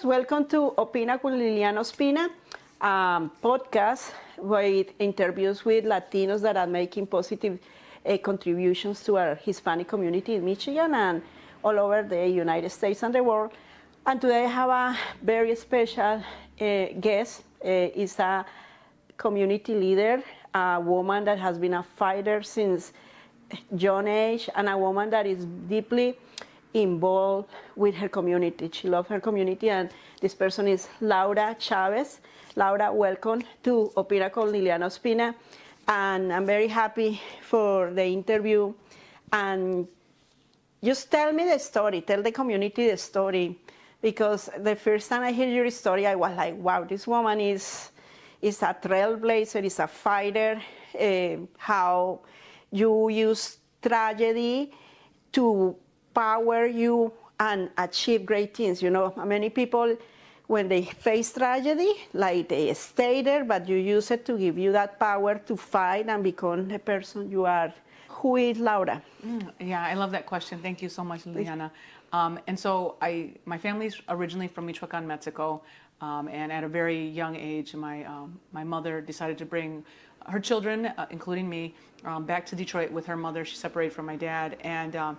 Latinos, welcome to Opina with Liliana Ospina, podcast with interviews with Latinos that are making positive contributions to our Hispanic community in Michigan and all over the United States and the world. And today I have a very special guest. Is a community leader, a woman that has been a fighter since young age, and a woman that is deeply involved with her community. She loves her community, and this person is Laura Chavez. Laura, welcome to Opina con Liliana Ospina, and I'm very happy for the interview. And just tell me the story, tell the community the story, because the first time I heard your story, I was like, wow, this woman is a trailblazer, is a fighter, how you use tragedy to power you and achieve great things. You know, many people, when they face tragedy, like they stay there, but you use it to give you that power to fight and become the person you are. Who is Laura? Yeah, I love that question. Thank you so much, Liliana. And so my family's originally from Michoacan, Mexico, and at a very young age, my mother decided to bring her children, including me, back to Detroit with her mother. She separated from my dad, and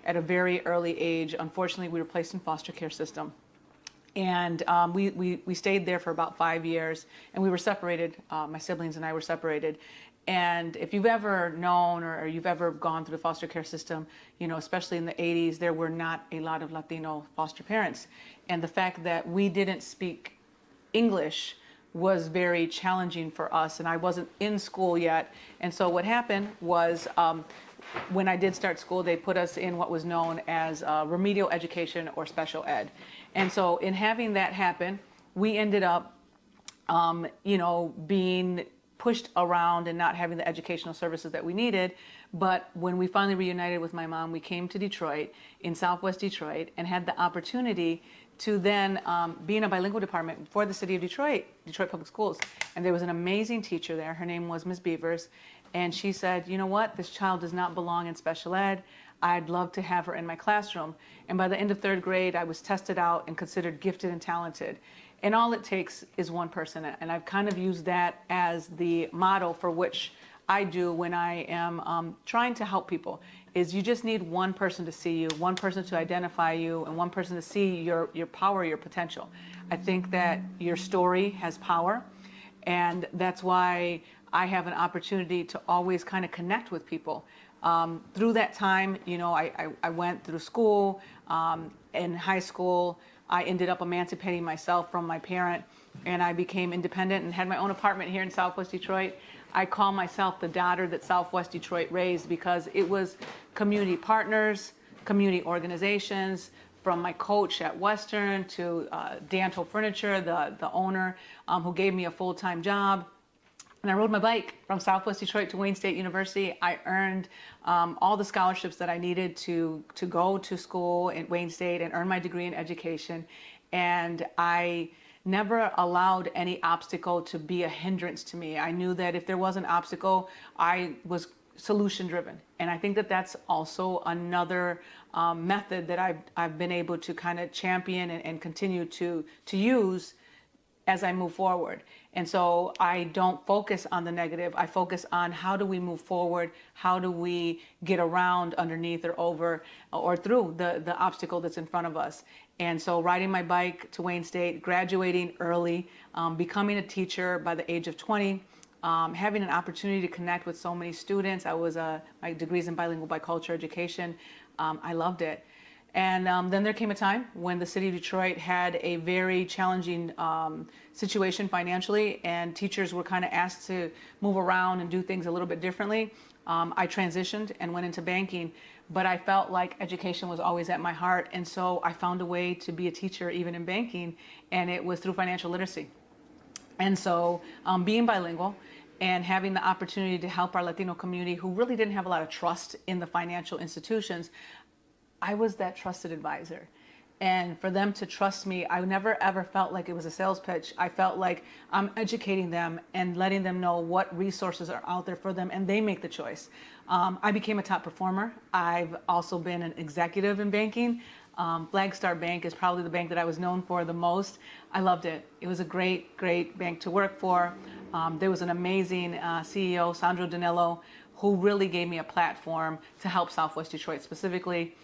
at a very early age, unfortunately, we were placed in foster care system. And we stayed there for about 5 years, and we were separated. My siblings and I were separated. And if you've ever known or you've ever gone through the foster care system, you know, especially in the 80s, there were not a lot of Latino foster parents. And the fact that we didn't speak English was very challenging for us, and I wasn't in school yet. And so what happened was, when I did start school, they put us in what was known as remedial education or special ed. And so in having that happen, we ended up, you know, being pushed around and not having the educational services that we needed. But when we finally reunited with my mom, we came to Detroit, in Southwest Detroit, and had the opportunity to then be in a bilingual department for the city of Detroit, Detroit Public Schools. And there was an amazing teacher there. Her name was Ms. Beavers. And she said, you know what, this child does not belong in special ed. I'd love to have her in my classroom. And by the end of 3rd grade, I was tested out and considered gifted and talented. And all it takes is one person. And I've kind of used that as the model for which I do when I am trying to help people, is you just need one person to see you, one person to identify you, and one person to see your power, your potential. I think that your story has power, and that's why I have an opportunity to always kind of connect with people. Through that time, you know, I went through school. In high school, I ended up emancipating myself from my parent, and I became independent and had my own apartment here in Southwest Detroit. I call myself the daughter that Southwest Detroit raised, because it was community partners, community organizations, from my coach at Western to Danto Furniture, the owner, who gave me a full-time job. And I rode my bike from Southwest Detroit to Wayne State University. I earned all the scholarships that I needed to go to school at Wayne State and earn my degree in education. And I never allowed any obstacle to be a hindrance to me. I knew that if there was an obstacle, I was solution driven. And I think that that's also another method that I've been able to kind of champion and continue to use as I move forward. And so I don't focus on the negative. I focus on how do we move forward? How do we get around, underneath, or over, or through the obstacle that's in front of us? And so riding my bike to Wayne State, graduating early, becoming a teacher by the age of 20, having an opportunity to connect with so many students. My degree's in bilingual bicultural education. I loved it. And then there came a time when the city of Detroit had a very challenging situation financially, and teachers were kind of asked to move around and do things a little bit differently. I transitioned and went into banking, but I felt like education was always at my heart, and so I found a way to be a teacher even in banking, and it was through financial literacy. And so being bilingual and having the opportunity to help our Latino community, who really didn't have a lot of trust in the financial institutions, I was that trusted advisor. And for them to trust me, I never ever felt like it was a sales pitch. I felt like I'm educating them and letting them know what resources are out there for them, and they make the choice. I became a top performer. I've also been an executive in banking. Flagstar Bank is probably the bank that I was known for the most. I loved it. It was a great, great bank to work for. There was an amazing CEO, Sandro Danilo, who really gave me a platform to help Southwest Detroit specifically.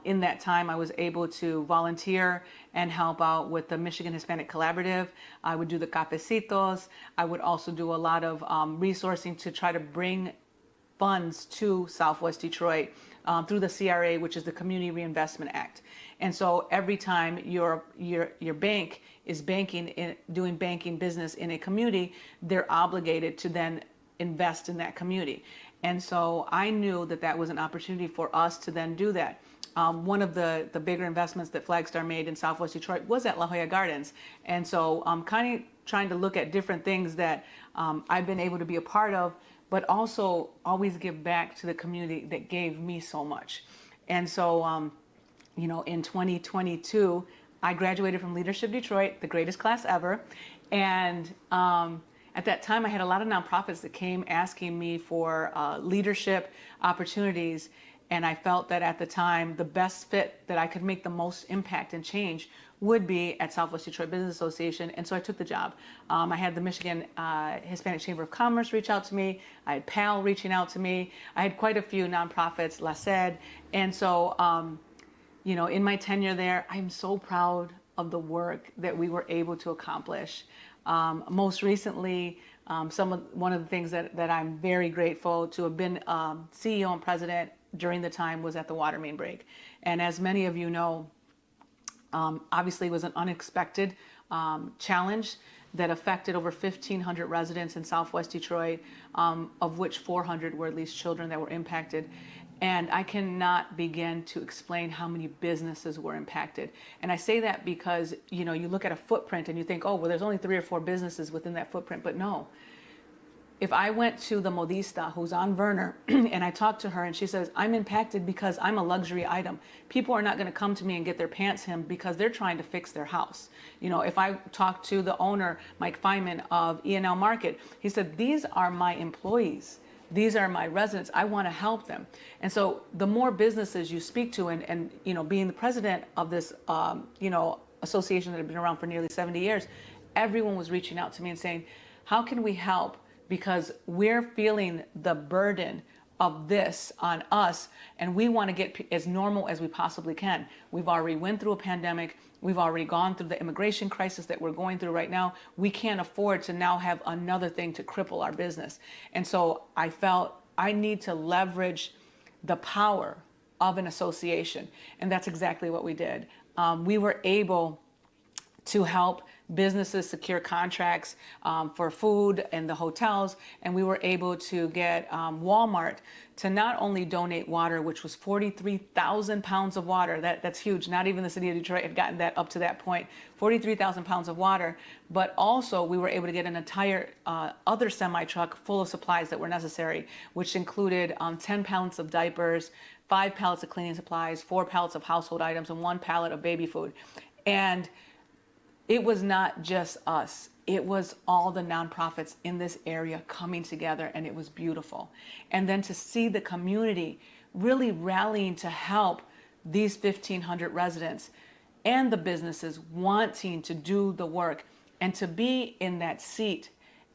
In that time, I was able to volunteer and help out with the Michigan Hispanic Collaborative. I would do the cafecitos. I would also do a lot of resourcing to try to bring funds to Southwest Detroit through the CRA, which is the Community Reinvestment Act. And so every time your bank is doing banking business in a community, they're obligated to then invest in that community. And so I knew that that was an opportunity for us to then do that. One of the bigger investments that Flagstar made in Southwest Detroit was at La Jolla Gardens. And so I'm kind of trying to look at different things that I've been able to be a part of, but also always give back to the community that gave me so much. And so, you know, in 2022, I graduated from Leadership Detroit, the greatest class ever. And at that time, I had a lot of nonprofits that came asking me for leadership opportunities. And I felt that at the time, the best fit that I could make the most impact and change would be at Southwest Detroit Business Association. And so I took the job. I had the Michigan Hispanic Chamber of Commerce reach out to me. I had PAL reaching out to me. I had quite a few nonprofits, LACED. And so, you know, in my tenure there, I'm so proud of the work that we were able to accomplish. Most recently, one of the things that I'm very grateful to have been CEO and president during the time was at the water main break. And as many of you know, obviously it was an unexpected challenge that affected over 1,500 residents in Southwest Detroit, of which 400 were at least children that were impacted. And I cannot begin to explain how many businesses were impacted. And I say that because, you know, you look at a footprint and you think, oh, well, there's only 3 or 4 businesses within that footprint, but no. If I went to the modista who's on Verner and I talked to her and she says, I'm impacted because I'm a luxury item. People are not going to come to me and get their pants hemmed because they're trying to fix their house. You know, if I talk to the owner, Mike Feynman of E&L Market, he said, these are my employees. These are my residents. I want to help them. And so the more businesses you speak to and you know, being the president of this, you know, association that had been around for nearly 70 years, everyone was reaching out to me and saying, how can we help? Because we're feeling the burden of this on us and we want to get as normal as we possibly can. We've already went through a pandemic. We've already gone through the immigration crisis that we're going through right now. We can't afford to now have another thing to cripple our business. And so I felt I need to leverage the power of an association. And that's exactly what we did. We were able to help businesses secure contracts for food and the hotels. And we were able to get Walmart to not only donate water, which was 43,000 pounds of water. That's huge. Not even the city of Detroit had gotten that up to that point. 43,000 pounds of water. But also we were able to get an entire other semi-truck full of supplies that were necessary, which included 10 pallets of diapers, 5 pallets of cleaning supplies, 4 pallets of household items, and 1 pallet of baby food. And it was not just us. It was all the nonprofits in this area coming together, and it was beautiful. And then to see the community really rallying to help these 1,500 residents and the businesses wanting to do the work and to be in that seat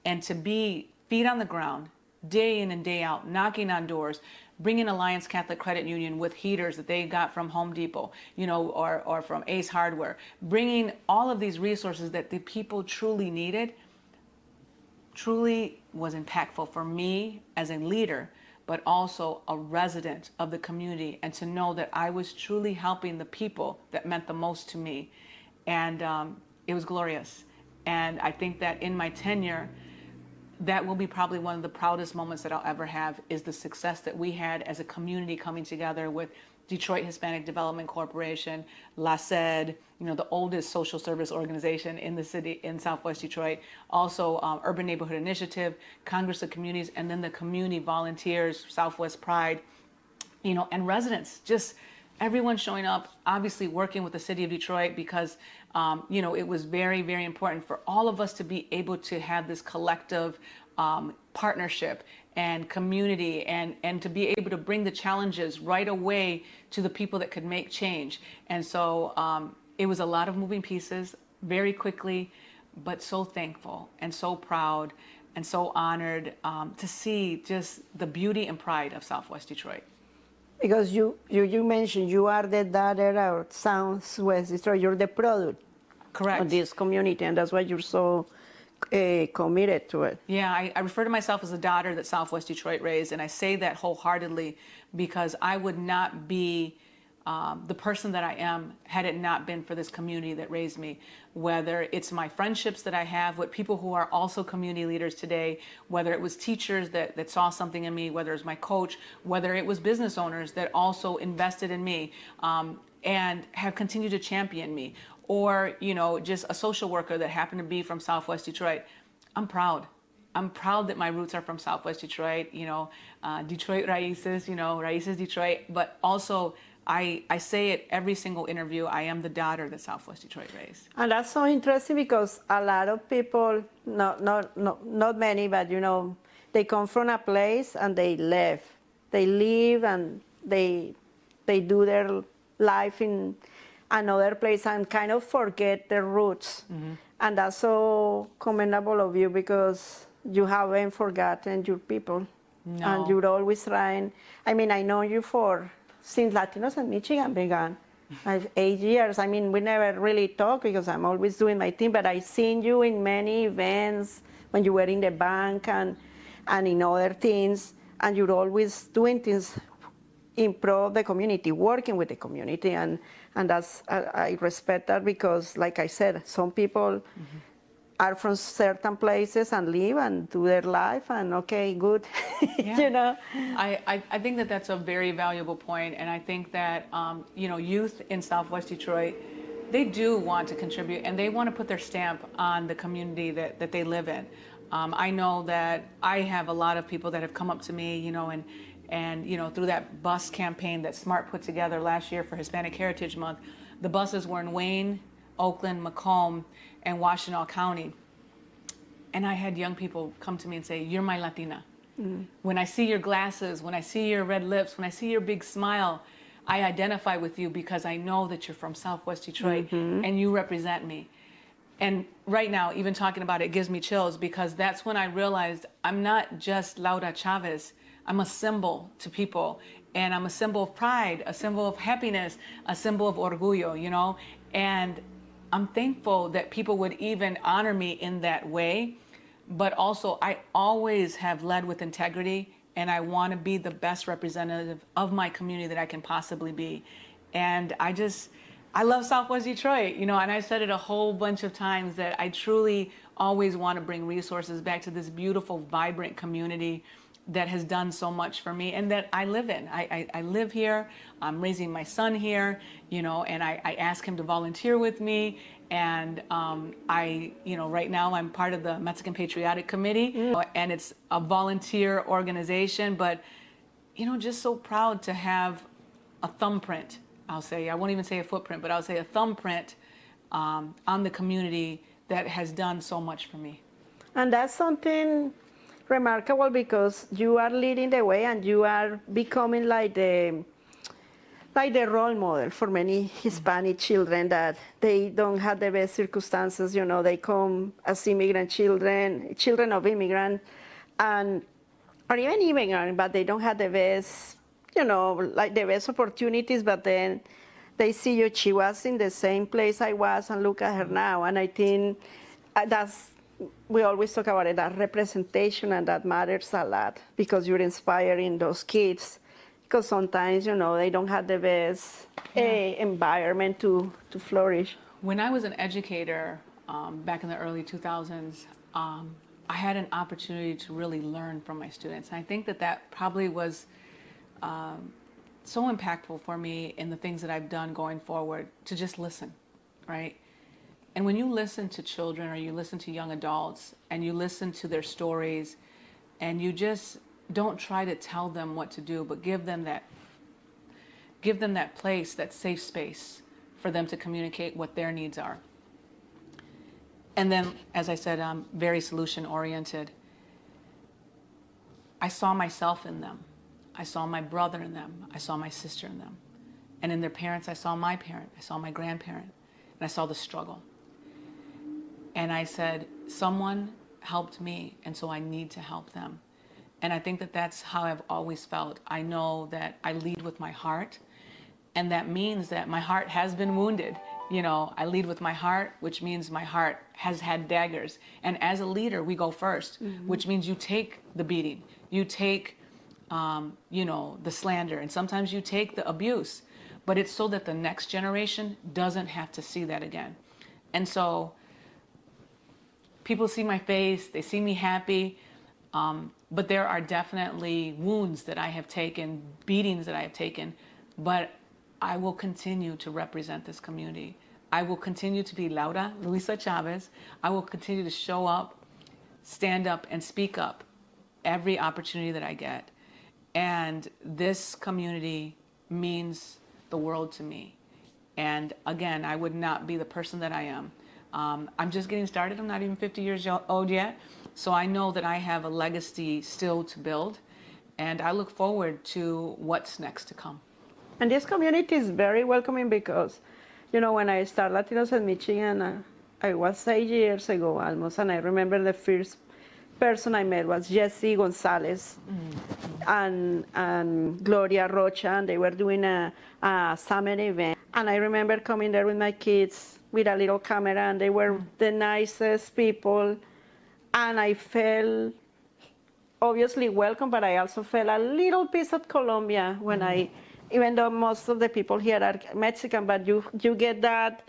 and to be feet on the ground day in and day out, knocking on doors, bringing Alliance Catholic Credit Union with heaters that they got from Home Depot, you know, or from Ace Hardware, bringing all of these resources that the people truly needed, truly was impactful for me as a leader, but also a resident of the community, and to know that I was truly helping the people that meant the most to me. And it was glorious. And I think that in my tenure, that will be probably one of the proudest moments that I'll ever have, is the success that we had as a community coming together with Detroit Hispanic Development Corporation, LACED, you know, the oldest social service organization in the city in Southwest Detroit, also Urban Neighborhood Initiative, Congress of Communities, and then the community volunteers, Southwest Pride, you know, and residents, just everyone showing up, obviously working with the city of Detroit, because you know, it was very, very important for all of us to be able to have this collective partnership and community, and to be able to bring the challenges right away to the people that could make change. And so it was a lot of moving pieces very quickly, but so thankful and so proud and so honored to see just the beauty and pride of Southwest Detroit. Because you mentioned you are the daughter of Southwest Detroit. You're the product Correct. of this community, and that's why you're so committed to it. Yeah, I refer to myself as a daughter that Southwest Detroit raised, and I say that wholeheartedly because I would not be the person that I am had it not been for this community that raised me. Whether it's my friendships that I have with people who are also community leaders today, whether it was teachers that saw something in me, whether it was my coach, whether it was business owners that also invested in me and have continued to champion me, or just a social worker that happened to be from Southwest Detroit. I'm proud. I'm proud that my roots are from Southwest Detroit, Detroit Raíces, Raíces Detroit, but also I say it every single interview, I am the daughter that Southwest Detroit raised. And that's so interesting because a lot of people, not many, but they come from a place and they live. They live and they do their life in another place and kind of forget their roots. Mm-hmm. And that's so commendable of you because you haven't forgotten your people. No. And you're always trying. I mean, I know you since Latinos in Michigan began. 8 years. I mean, we never really talk because I'm always doing my thing, but I've seen you in many events when you were in the bank and in other things, and you're always doing things improve the community, working with the community, and that's I respect that because, like I said, some people mm-hmm. are from certain places and live and do their life, and okay, good, yeah. I think that that's a very valuable point, and I think that youth in Southwest Detroit, they do want to contribute and they want to put their stamp on the community that they live in. I know that I have a lot of people that have come up to me, and through that bus campaign that SMART put together last year for Hispanic Heritage Month, the buses were in Wayne, Oakland, Macomb, and Washtenaw County. And I had young people come to me and say, "You're my Latina. Mm. When I see your glasses, when I see your red lips, when I see your big smile, I identify with you because I know that you're from Southwest Detroit mm-hmm. and you represent me." And right now, even talking about it gives me chills because that's when I realized I'm not just Laura Chavez. I'm a symbol to people, and I'm a symbol of pride, a symbol of happiness, a symbol of orgullo, and I'm thankful that people would even honor me in that way, but also I always have led with integrity, and I want to be the best representative of my community that I can possibly be. And I love Southwest Detroit, and I've said it a whole bunch of times that I truly always want to bring resources back to this beautiful, vibrant community that has done so much for me and that I live in. I live here, I'm raising my son here, and I ask him to volunteer with me. And right now I'm part of the Mexican Patriotic Committee, and it's a volunteer organization, but, just so proud to have a thumbprint, I'll say. I won't even say a footprint, but I'll say a thumbprint on the community that has done so much for me. And that's something remarkable because you are leading the way and you are becoming like the role model for many Hispanic children that they don't have the best circumstances. They come as immigrant children of immigrants, or even immigrant, but they don't have the best, like the best opportunities. But then they see she was in the same place I was, and look at her now. And I think we always talk about it, that representation, and that matters a lot because you're inspiring those kids. Because sometimes, they don't have the best environment to flourish. When I was an educator back in the early 2000s, I had an opportunity to really learn from my students. And I think that probably was so impactful for me in the things that I've done going forward, to just listen, right? And when you listen to children or you listen to young adults and you listen to their stories and you just don't try to tell them what to do, but give them that place, that safe space for them to communicate what their needs are. And then, as I said, I'm very solution oriented. I saw myself in them. I saw my brother in them. I saw my sister in them. And in their parents, I saw my parent. I saw my grandparent. And I saw the struggle. And I said, someone helped me, and so I need to help them. And I think that that's how I've always felt. I know that I lead with my heart, and that means that my heart has been wounded. You know, I lead with my heart, which means my heart has had daggers. And as a leader, we go first, which means you take the beating, you take, you know, the slander, and sometimes you take the abuse. But it's so that the next generation doesn't have to see that again. And so people see my face, they see me happy, but there are definitely wounds that I have taken, beatings that I have taken, but I will continue to represent this community. I will continue to be Laura Chavez. I will continue to show up, stand up, and speak up every opportunity that I get. And this community means the world to me. And again, I would not be the person that I am. I'm just getting started. I'm not even 50 years old yet. So I know that I have a legacy still to build. And I look forward to what's next to come. And this community is very welcoming because, you know, when I started Latinos in Michigan, I was 8 years ago almost, and I remember the first person I met was Jesse Gonzalez and Gloria Rocha, and they were doing a summer event. And I remember coming there with my kids with a little camera, and they were the nicest people. And I felt obviously welcome, but I also felt a little piece of Colombia when even though most of the people here are Mexican, but you get that,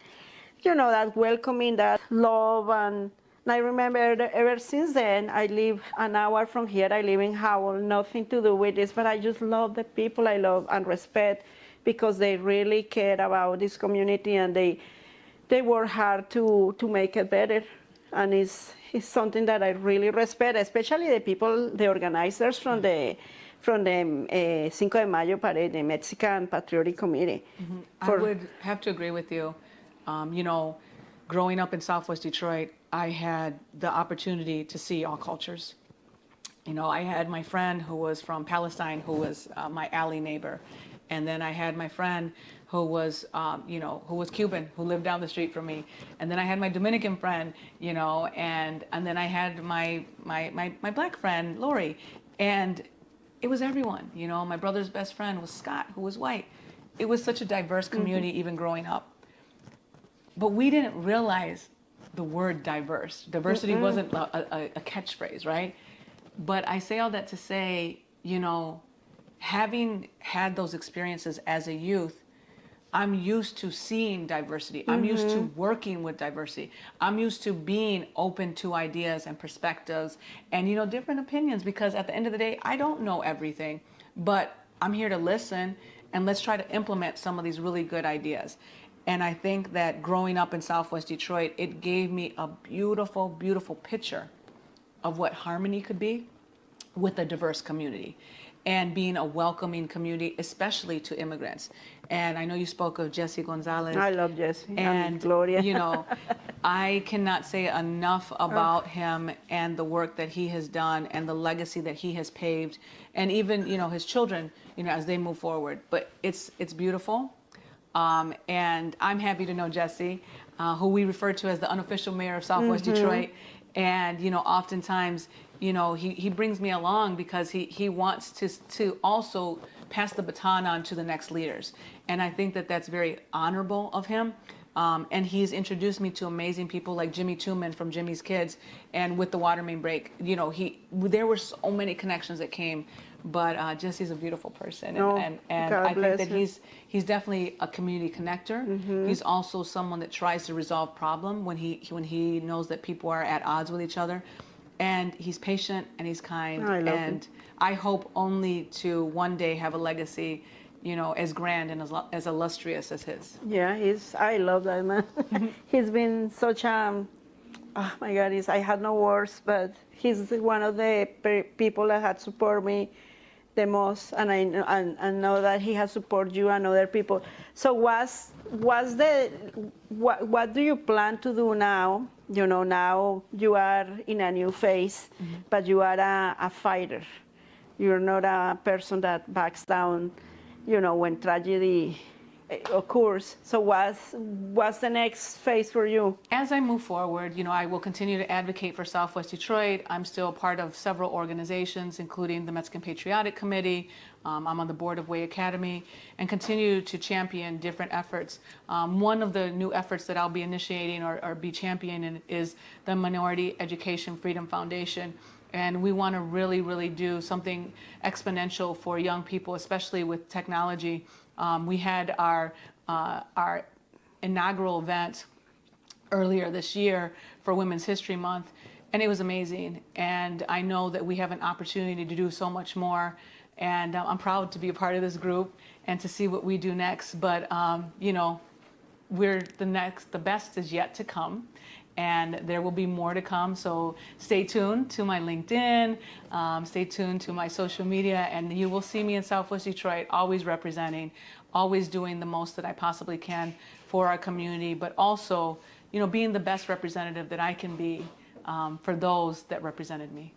you know, that welcoming, that love. And I remember ever since then, I live an hour from here. I live in Howell, nothing to do with this, but I just love the people I love and respect because they really care about this community, and they work hard to make it better. And it's something that I really respect, especially the people, the organizers from the Cinco de Mayo Parade, the Mexican Patriotic Committee. I would have to agree with you. You know, growing up in Southwest Detroit, I had the opportunity to see all cultures. You know, I had my friend who was from Palestine, who was my alley neighbor. And then I had my friend who was, you know, who was Cuban, who lived down the street from me. And then I had my Dominican friend, you know, and then I had my black friend, Lori. And it was everyone, you know. My brother's best friend was Scott, who was white. It was such a diverse community even growing up. But we didn't realize the word diverse. Diversity wasn't a catchphrase, right? But I say all that to say, you know, having had those experiences as a youth, I'm used to seeing diversity. I'm used to working with diversity. I'm used to being open to ideas and perspectives and, you know, different opinions, because at the end of the day, I don't know everything, but I'm here to listen, and let's try to implement some of these really good ideas. And I think that growing up in Southwest Detroit, it gave me a beautiful, beautiful picture of what harmony could be with a diverse community and being a welcoming community, especially to immigrants. And I know you spoke of Jesse Gonzalez. I love Jesse and Gloria. You know, I cannot say enough about him and the work that he has done and the legacy that he has paved, and even, you know, his children, you know, as they move forward. But it's beautiful. And I'm happy to know Jesse, who we refer to as the unofficial mayor of Southwest Detroit. And, you know, oftentimes, you know, he brings me along because he wants to also pass the baton on to the next leaders. And I think that that's very honorable of him. And he's introduced me to amazing people like Jimmy Tuman from Jimmy's Kids, and with the water main break, you know, there were so many connections that came. But Jesse's a beautiful person, and I think that he's definitely a community connector. He's also someone that tries to resolve problem when he knows that people are at odds with each other, and he's patient and he's kind. And I hope only to one day have a legacy, you know, as grand and as illustrious as his. Yeah, I love that man. He's been such a, oh my God, I had no words, but he's one of the people that had supported me the most, and I know that he has supported you and other people. So what do you plan to do now? You know, now you are in a new phase, but you are a fighter. You're not a person that backs down, when tragedy occurs. So what's the next phase for you? As I move forward, I will continue to advocate for Southwest Detroit. I'm still part of several organizations, including the Mexican Patriotic Committee. I'm on the board of Way Academy, and continue to champion different efforts. One of the new efforts that I'll be initiating or be championing is the Minority Education Freedom Foundation. And we want to really, really do something exponential for young people, especially with technology. We had our inaugural event earlier this year for Women's History Month, and it was amazing. And I know that we have an opportunity to do so much more. And I'm proud to be a part of this group and to see what we do next. But we're the best is yet to come. And there will be more to come, so stay tuned to my LinkedIn, stay tuned to my social media, and you will see me in Southwest Detroit, always representing, always doing the most that I possibly can for our community, but also, being the best representative that I can be for those that represented me.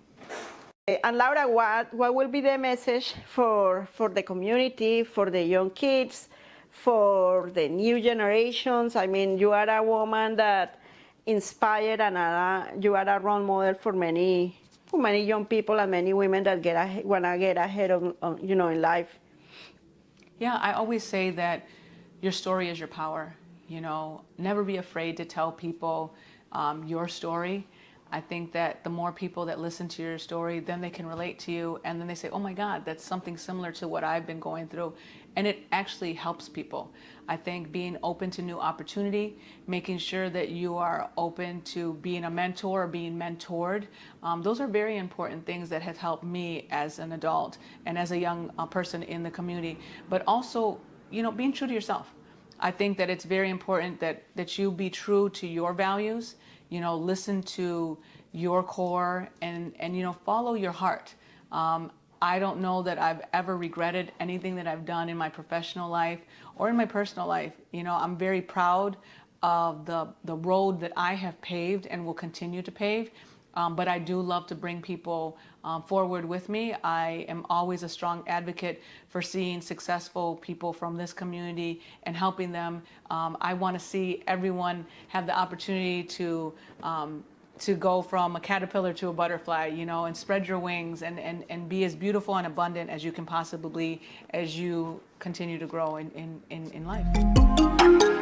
And Laura, what will be the message for the community, for the young kids, for the new generations? I mean, you are a woman that inspired, and you are a role model for many young people and many women that want to get ahead of, in life. Yeah, I always say that your story is your power. Never be afraid to tell people your story. I think that the more people that listen to your story, then they can relate to you, and then they say, oh my God, that's something similar to what I've been going through. And it actually helps people. I think being open to new opportunity, making sure that you are open to being a mentor or being mentored, those are very important things that have helped me as an adult and as a young person in the community. But also, being true to yourself. I think that it's very important that you be true to your values, listen to your core, and follow your heart. I don't know that I've ever regretted anything that I've done in my professional life or in my personal life. I'm very proud of the road that I have paved and will continue to pave. But I do love to bring people forward with me. I am always a strong advocate for seeing successful people from this community and helping them. I want to see everyone have the opportunity to go from a caterpillar to a butterfly, and spread your wings and be as beautiful and abundant as you can possibly be as you continue to grow in life.